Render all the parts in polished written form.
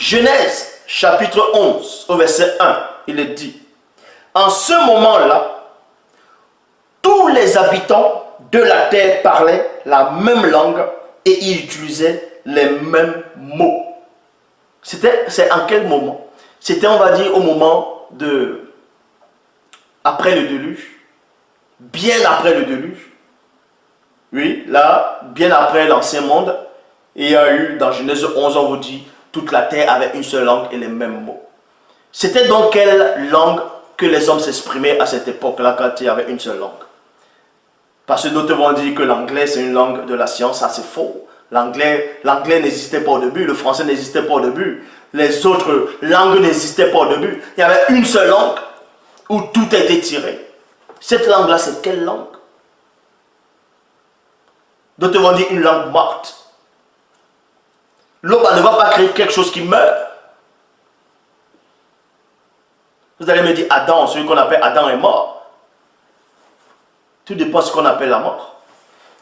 Genèse, chapitre 11, au verset 1, il est dit, en ce moment-là, tous les habitants de la terre parlaient la même langue et ils utilisaient les mêmes mots. C'est en quel moment? C'était, on va dire, au moment de... après le déluge, bien après le déluge. Oui, là, bien après l'ancien monde, il y a eu, dans Genèse 11, on vous dit, toute la terre avait une seule langue et les mêmes mots. C'était dans quelle langue que les hommes s'exprimaient à cette époque-là, quand il y avait une seule langue? Parce que d'autres vont dire que l'anglais, c'est une langue de la science. Ça, c'est faux. L'anglais n'existait pas au début, le français n'existait pas au début, les autres langues n'existaient pas au début. Il y avait une seule langue où tout était tiré. Cette langue-là, c'est quelle langue? D'autres vont dire une langue morte. L'homme ne va pas créer quelque chose qui meurt. Vous allez me dire, Adam, celui qu'on appelle Adam est mort. Tout dépend de ce qu'on appelle la mort.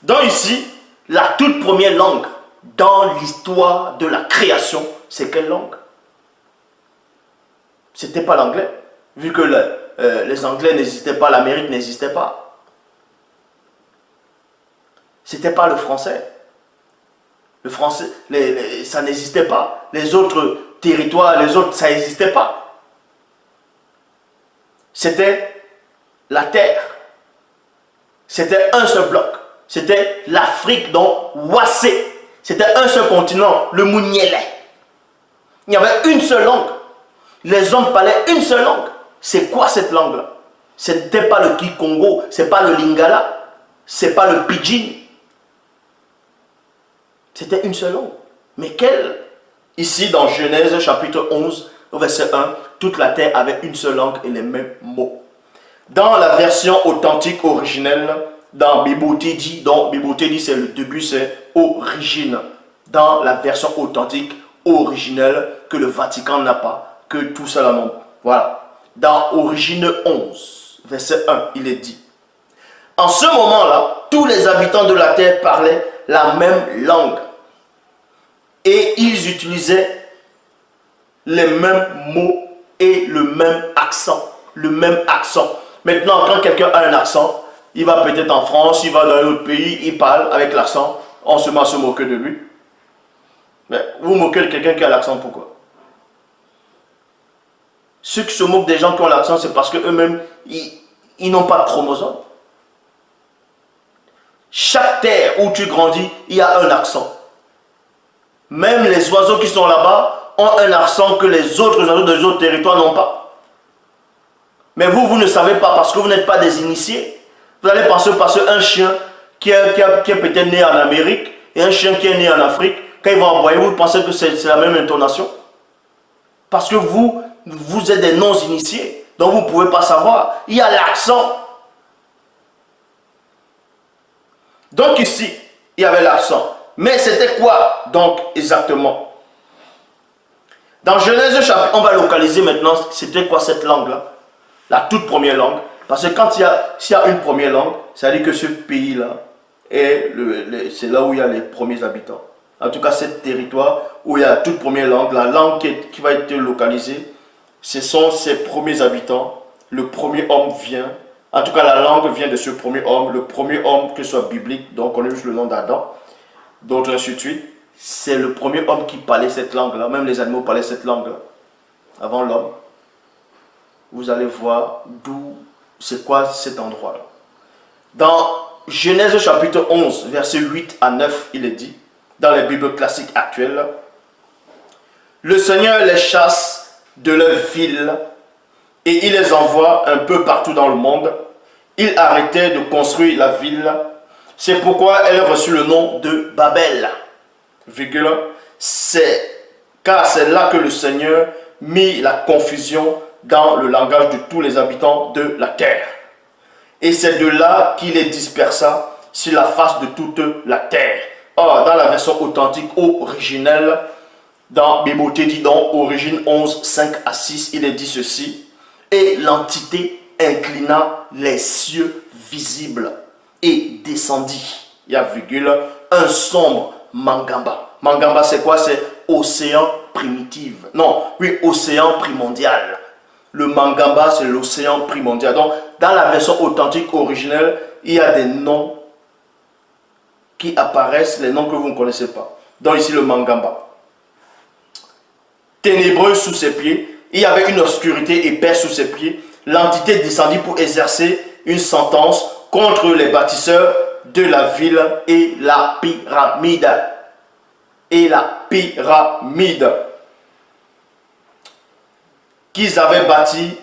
Donc ici, la toute première langue dans l'histoire de la création, c'est quelle langue? C'était pas l'anglais. Vu que les Anglais n'existaient pas, l'Amérique n'existait pas. C'était pas le français. Le français, ça n'existait pas. Les autres territoires, les autres, ça n'existait pas. C'était la terre. C'était un seul bloc. C'était l'Afrique, donc Wassé. C'était un seul continent, le Mounielé. Il y avait une seule langue. Les hommes parlaient une seule langue. C'est quoi cette langue-là? Ce n'était pas le Kikongo, ce n'est pas le Lingala, ce n'est pas le Pidgin. C'était une seule langue. Mais quelle? Ici, dans Genèse, chapitre 11, au verset 1, toute la terre avait une seule langue et les mêmes mots. Dans la version authentique originelle, dans Bibotédi, donc Bibotédi c'est le début, c'est origine. Dans la version authentique originelle que le Vatican n'a pas, que tout ça là, voilà. Dans Origine 11, verset 1, il est dit, en ce moment-là, tous les habitants de la terre parlaient la même langue et ils utilisaient les mêmes mots et le même accent. Le même accent. Maintenant, quand quelqu'un a un accent, il va peut-être en France, il va dans un autre pays, il parle avec l'accent, on se met à se moquer de lui. Mais vous moquez de quelqu'un qui a l'accent, pourquoi? Ceux qui se moquent des gens qui ont l'accent, c'est parce qu'eux-mêmes, ils n'ont pas de chromosomes. Chaque terre où tu grandis, il y a un accent. Même les oiseaux qui sont là-bas ont un accent que les autres oiseaux des autres territoires n'ont pas. Mais vous ne savez pas parce que vous n'êtes pas des initiés. Vous allez penser parce qu'un chien qui est peut-être né en Amérique et un chien qui est né en Afrique, quand il va aboyer, vous pensez que c'est la même intonation. Parce que vous êtes des non-initiés. Donc vous ne pouvez pas savoir. Il y a l'accent. Donc ici, il y avait l'accent. Mais c'était quoi donc exactement? Dans Genèse chapitre, on va localiser maintenant c'était quoi cette langue-là? La toute première langue. Parce que quand s'il y a une première langue, ça veut dire que ce pays-là, c'est là où il y a les premiers habitants. En tout cas, ce territoire où il y a la toute première langue, la langue qui va être localisée, ce sont ces premiers habitants. Le premier homme vient. En tout cas, la langue vient de ce premier homme. Le premier homme, que ce soit biblique, donc on a juste le nom d'Adam, d'autres ainsi de suite. C'est le premier homme qui parlait cette langue-là. Même les animaux parlaient cette langue-là. Avant l'homme. Vous allez voir d'où, c'est quoi cet endroit-là. Dans Genèse chapitre 11, versets 8 à 9, il est dit, dans les Bibles classiques actuelles, le Seigneur les chasse de leur ville et il les envoie un peu partout dans le monde. Il arrêtait de construire la ville. C'est pourquoi elle a reçu le nom de Babel. Car c'est là que le Seigneur mit la confusion dans le langage de tous les habitants de la terre. Et c'est de là qu'il les dispersa sur la face de toute la terre. Or, dans la version authentique originelle, dans Bibotédi, dans Origine 11, 5 à 6, il est dit ceci. Et l'entité inclina les cieux visibles et descendit. Il y a virgule, un sombre Mangamba. Mangamba, c'est quoi? C'est océan primitive. Non, oui, océan primordial. Le Mangamba, c'est l'océan primordial. Donc, dans la version authentique originelle, il y a des noms qui apparaissent, les noms que vous ne connaissez pas. Donc ici, le Mangamba. Ténébreux sous ses pieds, il y avait une obscurité épaisse sous ses pieds. L'entité descendit pour exercer une sentence contre les bâtisseurs de la ville et la pyramide. Et la pyramide qu'avaient bâti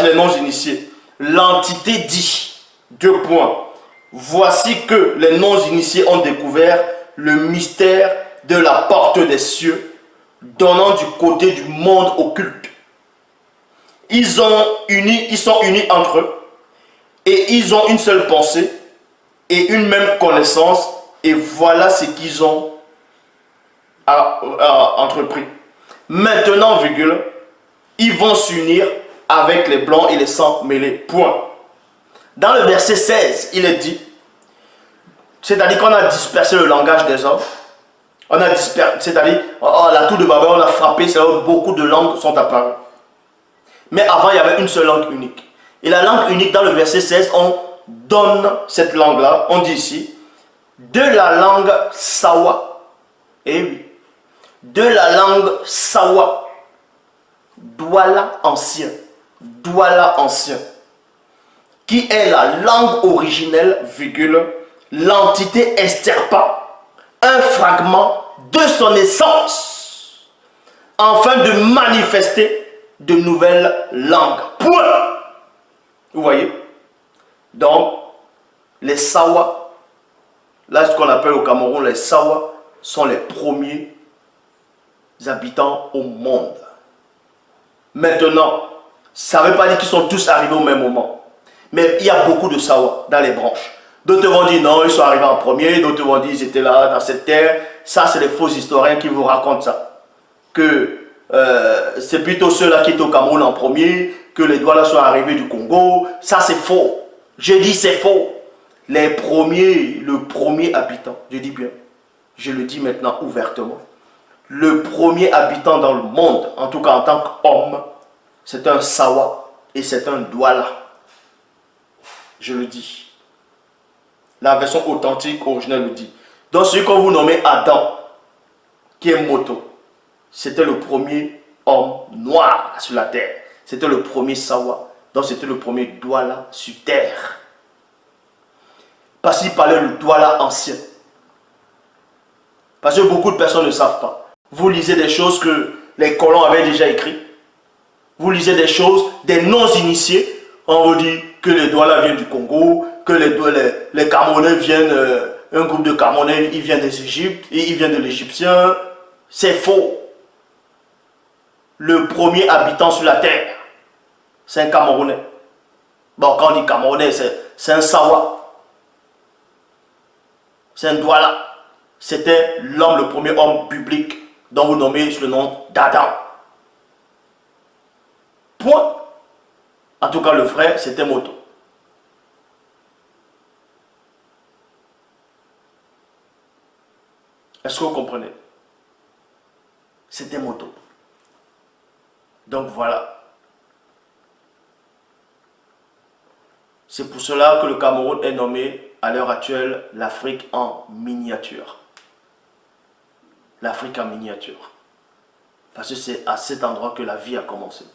les non-initiés. L'entité dit, deux points, voici que les non-initiés ont découvert le mystère de la porte des cieux, donnant du côté du monde occulte. Ils sont unis entre eux, et ils ont une seule pensée, et une même connaissance, et voilà ce qu'ils ont entrepris. Maintenant, virgule, ils vont s'unir avec les blancs et les sans mêlés. Point. Dans le verset 16, il est dit, c'est-à-dire qu'on a dispersé le langage des hommes, on a dispersé, c'est-à-dire, la tour de Babel, on a frappé, c'est là où beaucoup de langues sont apparues. Mais avant, il y avait une seule langue unique. Et la langue unique, dans le verset 16, on donne cette langue-là, on dit ici, de la langue Sawa. Eh oui. De la langue Sawa. Douala ancien. Douala ancien. Qui est la langue originelle, virgule, l'entité extirpa un fragment de son essence, afin de manifester de nouvelles langues. Point. Vous voyez? Donc, les Sawa, là ce qu'on appelle au Cameroun, les Sawa sont les premiers habitants au monde. Maintenant, ça ne veut pas dire qu'ils sont tous arrivés au même moment. Mais il y a beaucoup de Sawa dans les branches. D'autres vont dire non, ils sont arrivés en premier. D'autres vont dire ils étaient là, dans cette terre. Ça, c'est les faux historiens qui vous racontent ça. Que c'est plutôt ceux-là qui étaient au Cameroun en premier, que les Douala sont arrivés du Congo. Ça, c'est faux. Je dis c'est faux. Le premier habitant, je dis bien, je le dis maintenant ouvertement, le premier habitant dans le monde, en tout cas en tant qu'homme, c'est un Sawa et c'est un Douala. Je le dis. La version authentique, originelle le dit. Donc celui qu'on vous nommez Adam, qui est Moto, c'était le premier homme noir sur la terre. C'était le premier Sawa. Donc c'était le premier Douala sur terre. Parce qu'il parlait le Douala ancien. Parce que beaucoup de personnes ne savent pas. Vous lisez des choses que les colons avaient déjà écrites. Vous lisez des choses, des non-initiés. On vous dit que les Douala viennent du Congo, que les Camerounais viennent, un groupe de Camerounais, ils viennent des Égyptes, et ils viennent de l'Égyptien. C'est faux. Le premier habitant sur la terre, c'est un Camerounais. Bon, quand on dit Camerounais, c'est un Sawa. C'est un Douala. C'était l'homme, le premier homme biblique, dont vous nommez le nom d'Adam. Point. En tout cas, le frère, c'était Moto. Est-ce que vous comprenez? C'était Moto. Donc voilà. C'est pour cela que le Cameroun est nommé à l'heure actuelle l'Afrique en miniature. L'Afrique en miniature. Parce que c'est à cet endroit que la vie a commencé.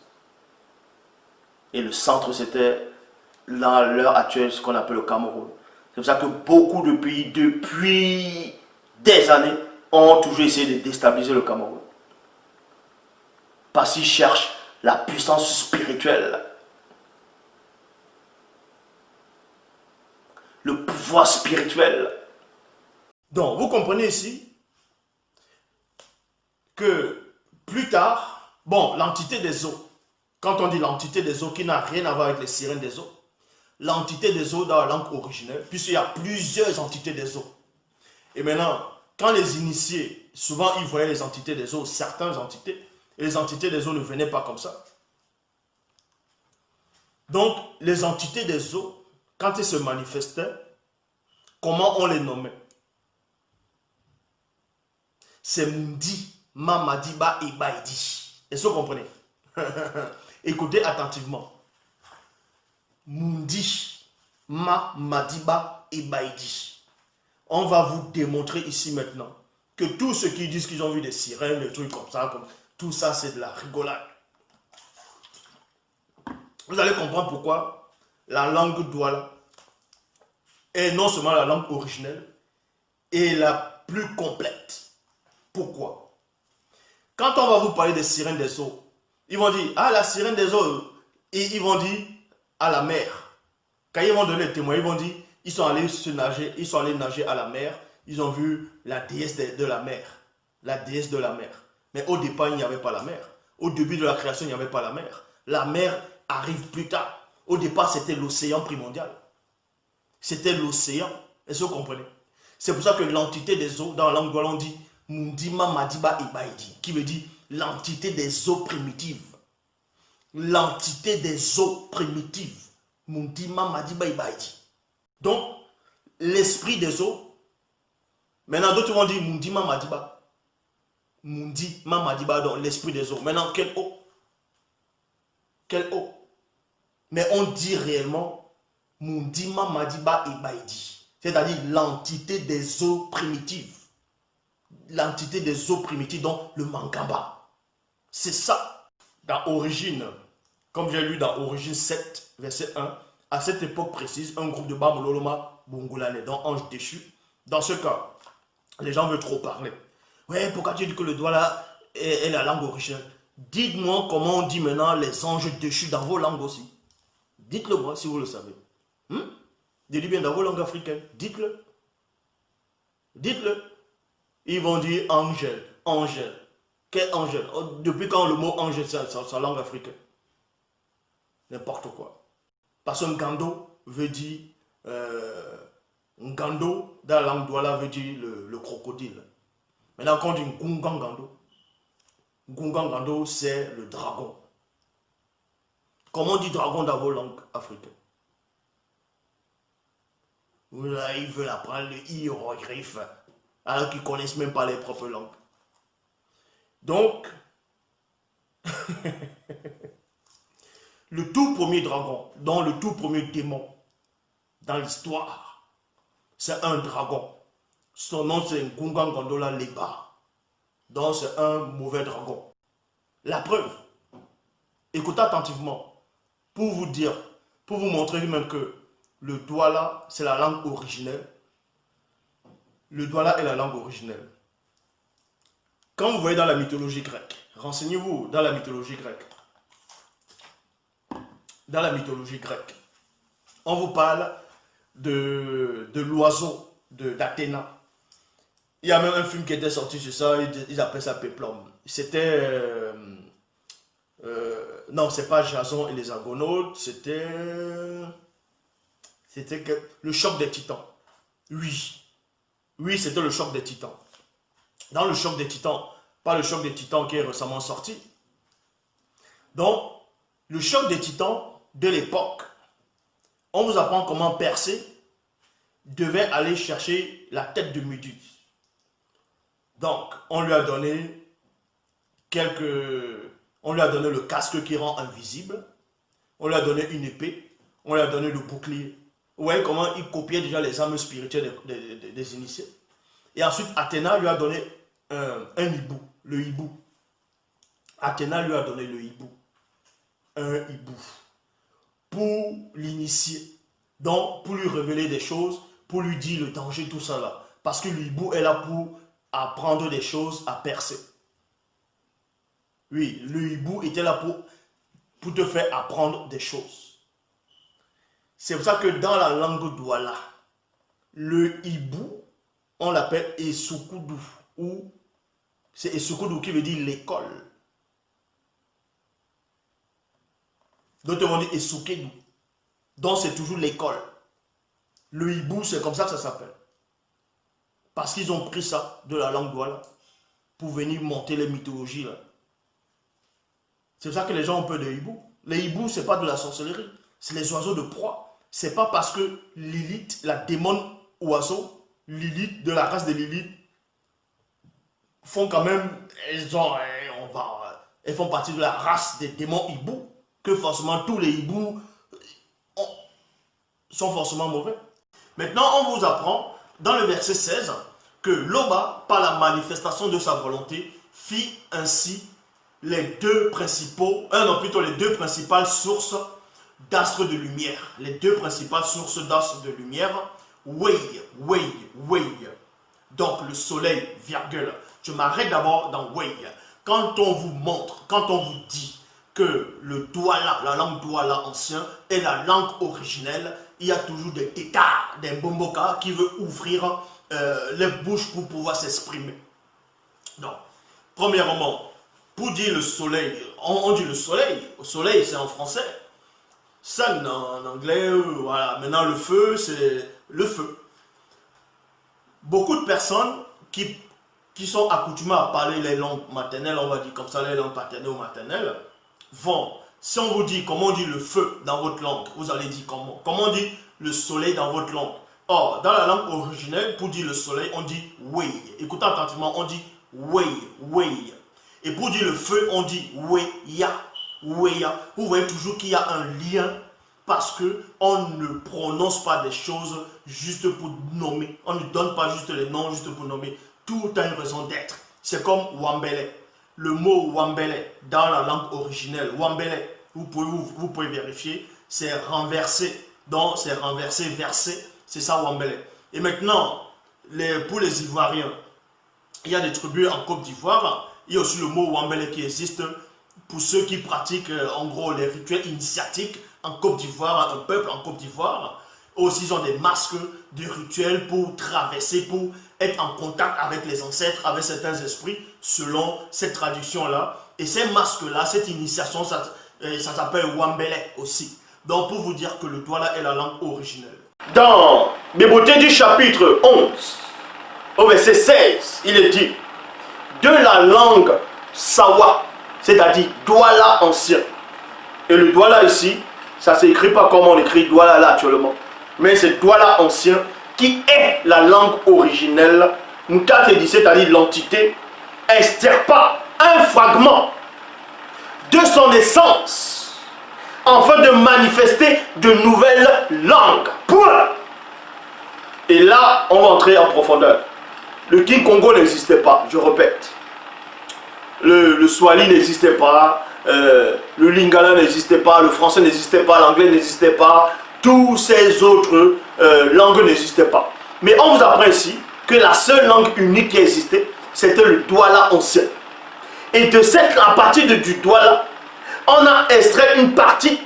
Et le centre, c'était à l'heure actuelle ce qu'on appelle le Cameroun. C'est pour ça que beaucoup de pays, depuis des années, ont toujours essayé de déstabiliser le Cameroun. Parce qu'ils cherchent la puissance spirituelle. Le pouvoir spirituel. Donc, vous comprenez ici que plus tard, bon, l'entité des eaux, quand on dit l'entité des eaux qui n'a rien à voir avec les sirènes des eaux, l'entité des eaux dans la langue originelle, puisqu'il y a plusieurs entités des eaux. Et maintenant, quand les initiés, souvent ils voyaient les entités des eaux, certaines entités, et les entités des eaux ne venaient pas comme ça. Donc, les entités des eaux, quand elles se manifestaient, comment on les nommait? C'est Mundi. Mamadiba Ibaidi. Est-ce que vous comprenez? Écoutez attentivement. Mundi Mamadiba Ibaidi. On va vous démontrer ici maintenant que tous ceux qui disent qu'ils ont vu des sirènes, des trucs comme ça, tout ça c'est de la rigolade. Vous allez comprendre pourquoi la langue Douala est non seulement la langue originelle, et la plus complète. Pourquoi? Quand on va vous parler des sirènes des eaux, ils vont dire, ah la sirène des eaux, et ils vont dire, à la mer. Quand ils vont donner le témoin, ils vont dire, ils sont allés nager à la mer, ils ont vu la déesse de la mer. La déesse de la mer. Mais au départ, il n'y avait pas la mer. Au début de la création, il n'y avait pas la mer. La mer arrive plus tard. Au départ, c'était l'océan primordial. C'était l'océan. Est-ce que vous comprenez? C'est pour ça que l'entité des eaux, dans la langue douala, on dit Mundima Madiba Ibaidi, qui veut dire l'entité des eaux primitives. L'entité des eaux primitives. Mundima Madiba Ibaidi. Donc, l'esprit des eaux. Maintenant, d'autres vont dire Mundima Madiba. Mundima Madiba, donc l'esprit des eaux. Maintenant, quelle eau? Quelle eau? Mais on dit réellement Mundima Madiba Ibaidi. C'est-à-dire l'entité des eaux primitives. L'entité des eaux primitives, donc le Mangamba. C'est ça. Dans Origine, comme j'ai lu dans Origine 7, verset 1, à cette époque précise, un groupe de Bamololoma Bongolane, donc ange déchu. Dans ce cas, les gens veulent trop parler. Ouais, pourquoi tu dis que le Douala est la langue originelle? Dites-moi comment on dit maintenant les anges déchus dans vos langues aussi. Dites-le moi si vous le savez. Dites-le bien dans vos langues africaines. Dites-le. Dites-le. Ils vont dire angèle, angèle. Quel angèle? Depuis quand le mot angèle, c'est sa langue africaine? N'importe quoi. Parce que Ngando veut dire... Ngando, dans la langue douala, veut dire le crocodile. Maintenant, quand on dit Ngungangando, Ngungangando, c'est le dragon. Comment on dit dragon dans vos langues africaines? Là, ils veulent apprendre le hiéroglyphe, alors qu'ils ne connaissent même pas les propres langues. Donc, le tout premier dragon, dans le tout premier démon, dans l'histoire, c'est un dragon. Son nom, c'est Ngungangandola Leba. Donc, c'est un mauvais dragon. La preuve, écoutez attentivement, pour vous dire, pour vous montrer lui-même que le Douala, c'est la langue originelle. Le Douala est la langue originelle. Quand vous voyez dans la mythologie grecque, renseignez-vous dans la mythologie grecque. Dans la mythologie grecque, on vous parle de l'oiseau d'Athéna. Il y a même un film qui était sorti sur ça, ils appellent ça Péplum. C'était... non, c'est pas Jason et les Argonautes, c'était le choc des titans. Oui. Oui, c'était le choc des titans. Dans le choc des titans, pas le choc des titans qui est récemment sorti. Donc, le choc des titans de l'époque, on vous apprend comment Persée devait aller chercher la tête de Méduse. Donc, on lui a donné on lui a donné le casque qui rend invisible, on lui a donné une épée, on lui a donné le bouclier. Vous voyez comment il copiait déjà les âmes spirituelles des initiés. Et ensuite, Athéna lui a donné un hibou, le hibou. Athéna lui a donné le hibou, un hibou, pour l'initier. Donc, pour lui révéler des choses, pour lui dire le danger, tout ça là. Parce que le hibou est là pour apprendre des choses à Persée. Oui, le hibou était là pour te faire apprendre des choses. C'est pour ça que dans la langue douala, le hibou, on l'appelle Esukudu, ou c'est Esukudu qui veut dire l'école. D'autres vont dire Esukedu. Donc c'est toujours l'école. Le hibou, c'est comme ça que ça s'appelle. Parce qu'ils ont pris ça de la langue douala pour venir monter les mythologies là. C'est pour ça que les gens ont peur des hiboux. Les hiboux, ce n'est pas de la sorcellerie. C'est les oiseaux de proie. Ce n'est pas parce que Lilith, la démon oiseau, Lilith, de la race de Lilith, font quand même, elles font partie de la race des démons hiboux, que forcément tous les hiboux sont forcément mauvais. Maintenant, on vous apprend dans le verset 16 que Loba, par la manifestation de sa volonté, fit ainsi les deux principales sources d'astres de lumière. Les deux principales sources d'astres de lumière, Wei. Donc le soleil, virgule. Je m'arrête d'abord dans Wei. Quand on vous montre, quand on vous dit que le Douala, la langue Douala ancien, est la langue originelle, il y a toujours des tétards, des bombokas qui veulent ouvrir les bouches pour pouvoir s'exprimer. Donc, premièrement, pour dire le soleil, on dit le soleil c'est en français. Sun en anglais, voilà. Maintenant le feu, c'est le feu. Beaucoup de personnes qui sont accoutumées à parler les langues maternelles, on va dire comme ça, les langues paternelles ou maternelles, vont, si on vous dit comment on dit le feu dans votre langue, vous allez dire comment on dit le soleil dans votre langue. Or, dans la langue originelle, pour dire le soleil, on dit wei. Écoutez attentivement, on dit wei. Et pour dire le feu, on dit weya. Vous voyez toujours qu'il y a un lien parce qu'on ne prononce pas des choses juste pour nommer. On ne donne pas juste les noms juste pour nommer. Tout a une raison d'être. C'est comme Wambele. Le mot Wambele dans la langue originelle, Wambele, vous pouvez vérifier, c'est renversé. Donc c'est renversé, versé, c'est ça Wambele. Et maintenant, pour les Ivoiriens, il y a des tribus en Côte d'Ivoire. Il y a aussi le mot Wambele qui existe pour ceux qui pratiquent en gros les rituels initiatiques en Côte d'Ivoire, un peuple en Côte d'Ivoire. Aussi, ils ont des masques de rituels pour traverser, pour être en contact avec les ancêtres, avec certains esprits, selon cette traduction-là. Et ces masques-là, cette initiation, ça s'appelle Wambele aussi. Donc, pour vous dire que le Douala est la langue originelle. Dans Bébauté du chapitre 11, au verset 16, il est dit de la langue Sawa, c'est-à-dire Douala ancien. Et le Douala ici, ça ne s'écrit pas comme on écrit Douala là actuellement, mais c'est Douala ancien qui est la langue originelle. Moutat dit, c'est-à-dire l'entité, extirpa un fragment de son essence afin de manifester de nouvelles langues. Point. Et là, on va entrer en profondeur. Le King Congo n'existait pas, je répète. Le Swahili n'existait pas, le Lingala n'existait pas, le français n'existait pas, l'anglais n'existait pas, tous ces autres langues n'existaient pas. Mais on vous apprend ici que la seule langue unique qui existait, c'était le Douala ancien. Et de à partir du Douala, on a extrait une partie,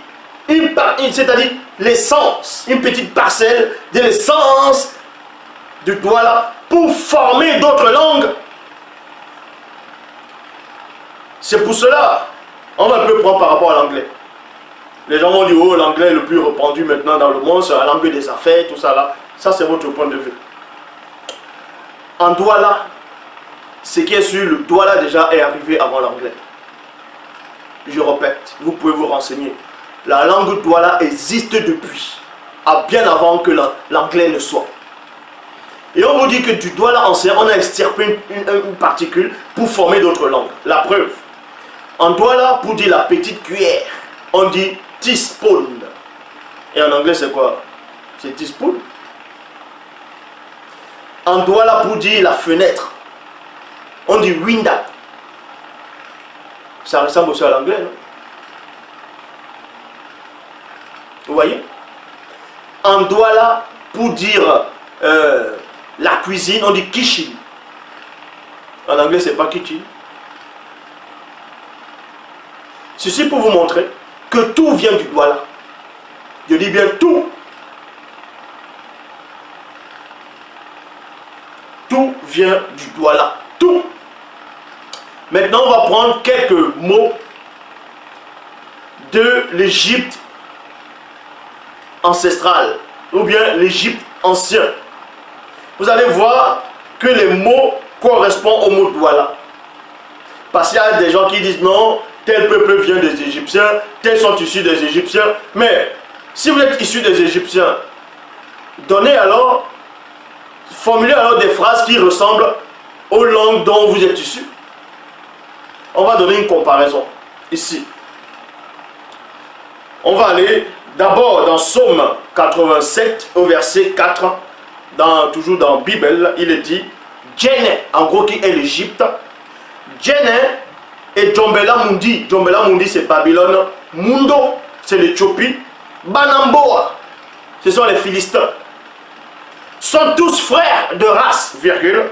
c'est-à-dire l'essence, une petite parcelle de l'essence du Douala pour former d'autres langues. C'est pour cela, on va un peu prendre par rapport à l'anglais. Les gens vont dire, oh, l'anglais est le plus répandu maintenant dans le monde, c'est la langue des affaires, tout ça là. Ça, c'est votre point de vue. En Douala, ce qui est sûr, le Douala déjà est arrivé avant l'anglais. Je répète, vous pouvez vous renseigner. La langue Douala existe depuis, bien avant que l'anglais ne soit. Et on vous dit que du Douala ancien, on a extirpé une particule pour former d'autres langues. La preuve. En Douala, pour dire la petite cuillère, on dit teaspoon. Et en anglais, c'est quoi? C'est teaspoon. En Douala, pour dire la fenêtre, on dit window. Ça ressemble aussi à l'anglais, non? Vous voyez? En Douala, pour dire la cuisine, on dit kitchen. En anglais, c'est pas kitchen. Ceci pour vous montrer que tout vient du Douala. Je dis bien tout. Tout vient du Douala. Tout. Maintenant, on va prendre quelques mots de l'Égypte ancestrale ou bien l'Égypte ancien. Vous allez voir que les mots correspondent au mot Douala. Parce qu'il y a des gens qui disent non, tel peuple vient des Égyptiens, tels sont issus des Égyptiens. Mais si vous êtes issus des Égyptiens, formulez alors des phrases qui ressemblent aux langues dont vous êtes issus. On va donner une comparaison ici. On va aller d'abord dans Psaume 87 au verset 4, toujours dans la Bible, il est dit Djene, en gros qui est l'Égypte. Djene et Djombela Mundi. Djombela Mundi c'est Babylone. Mundo c'est l'Éthiopie. Banamboa, ce sont les Philistins. Sont tous frères de race, virgule,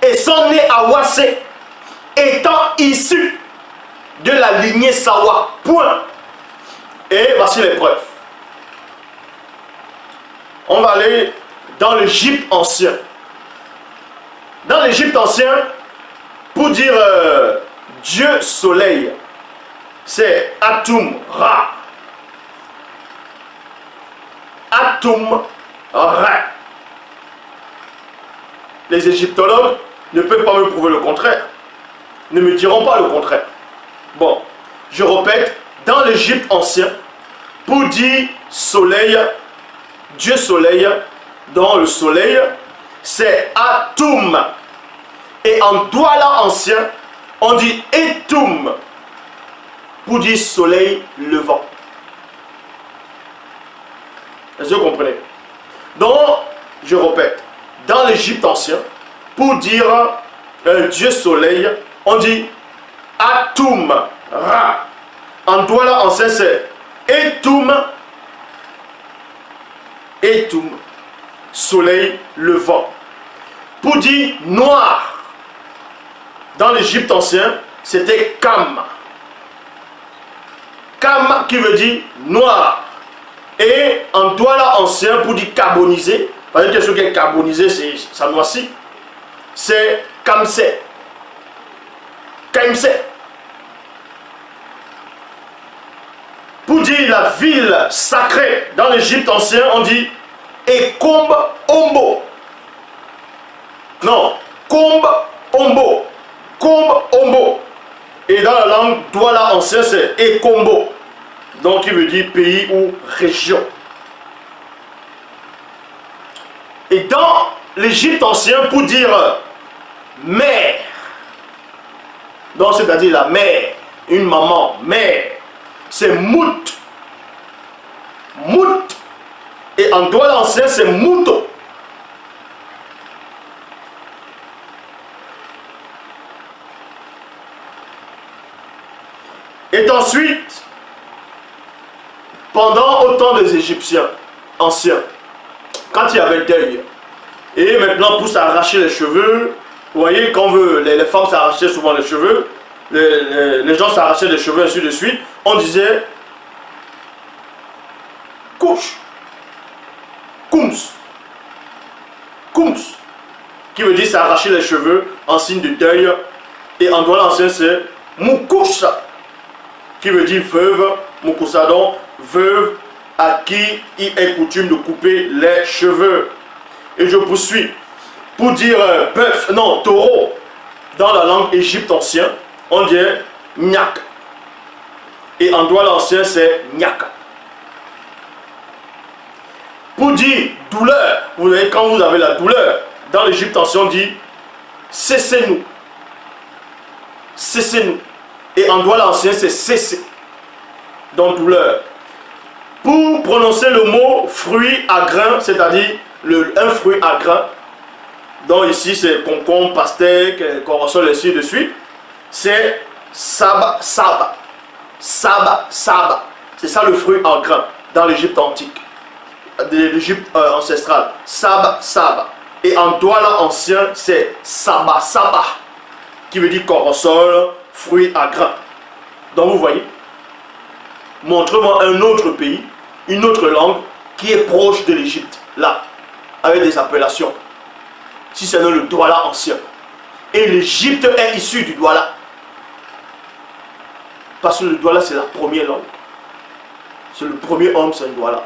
et sont nés à Wassé, étant issus de la lignée Sawa. Point. Et voici les preuves. On va aller dans l'Égypte ancien. Dans l'Égypte ancien, pour dire Dieu soleil, c'est Atum Ra. Atum Ra. Les égyptologues ne peuvent pas me prouver le contraire. Ne me diront pas le contraire. Bon, je répète, dans l'Égypte ancien, pour dire soleil, Dieu soleil, dans le soleil, c'est Atum. Et en Douala ancien, on dit Etum pour dire soleil levant. Est-ce que vous comprenez? Donc, je répète, dans l'Égypte ancien, pour dire Dieu soleil, on dit Atum Ra. En Douala ancien, c'est Etum, Etum, soleil levant. Pour dire noir, dans l'Égypte ancien, c'était Kam. Kam qui veut dire noir. Et en Douala ancien, pour dire carbonisé, parce que quelque chose qui est carbonisé, ça noircit, c'est Kamse. Kamse. Pour dire la ville sacrée dans l'Égypte ancien, on dit Ekomb Ombo. Non, Komb Ombo. Komb Ombo. Et dans la langue Douala ancien, c'est Ekombo. Donc, il veut dire pays ou région. Et dans l'Égypte ancien, pour dire mère, donc c'est-à-dire la mère, une maman, mère, c'est Mout. Mout. Et en Douala ancien, c'est Mouto. Et ensuite, pendant autant des Égyptiens anciens, quand il y avait le deuil, et maintenant pour s'arracher les cheveux, vous voyez, quand les femmes s'arrachaient souvent les cheveux, les gens s'arrachaient les cheveux, ainsi de suite, on disait couche, Kums, Kums, qui veut dire s'arracher les cheveux en signe de deuil, et en Douala ancien c'est Mukoussa, qui veut dire veuve, Mukoussa donc, veuve à qui il est coutume de couper les cheveux. Et je poursuis. Pour dire bœuf, non, taureau, dans la langue égypte ancienne, on dit Nyak. Et en Douala ancien, c'est Nyaka. Pour dire douleur, vous voyez, quand vous avez la douleur, dans l'Égypte ancien, on dit cessez-nous. Cessez-nous. Et en Douala ancien, c'est cesser. Donc douleur. Pour prononcer le mot fruit à grain, c'est-à-dire un fruit à grain, donc ici c'est concombre, pastèque, corosol, ainsi de suite, c'est saba, saba, saba, saba. C'est ça le fruit en grain dans l'Égypte antique, de l'Égypte ancestrale, saba, saba. Et en Douala ancien, c'est saba, saba, qui veut dire corosol, fruit à grain. Donc vous voyez, montre-moi un autre pays, une autre langue qui est proche de l'Égypte, là, avec des appellations. Si c'est le Douala ancien. Et l'Égypte est issue du Douala. Parce que le Douala, c'est la première langue. C'est le premier homme, c'est le Douala.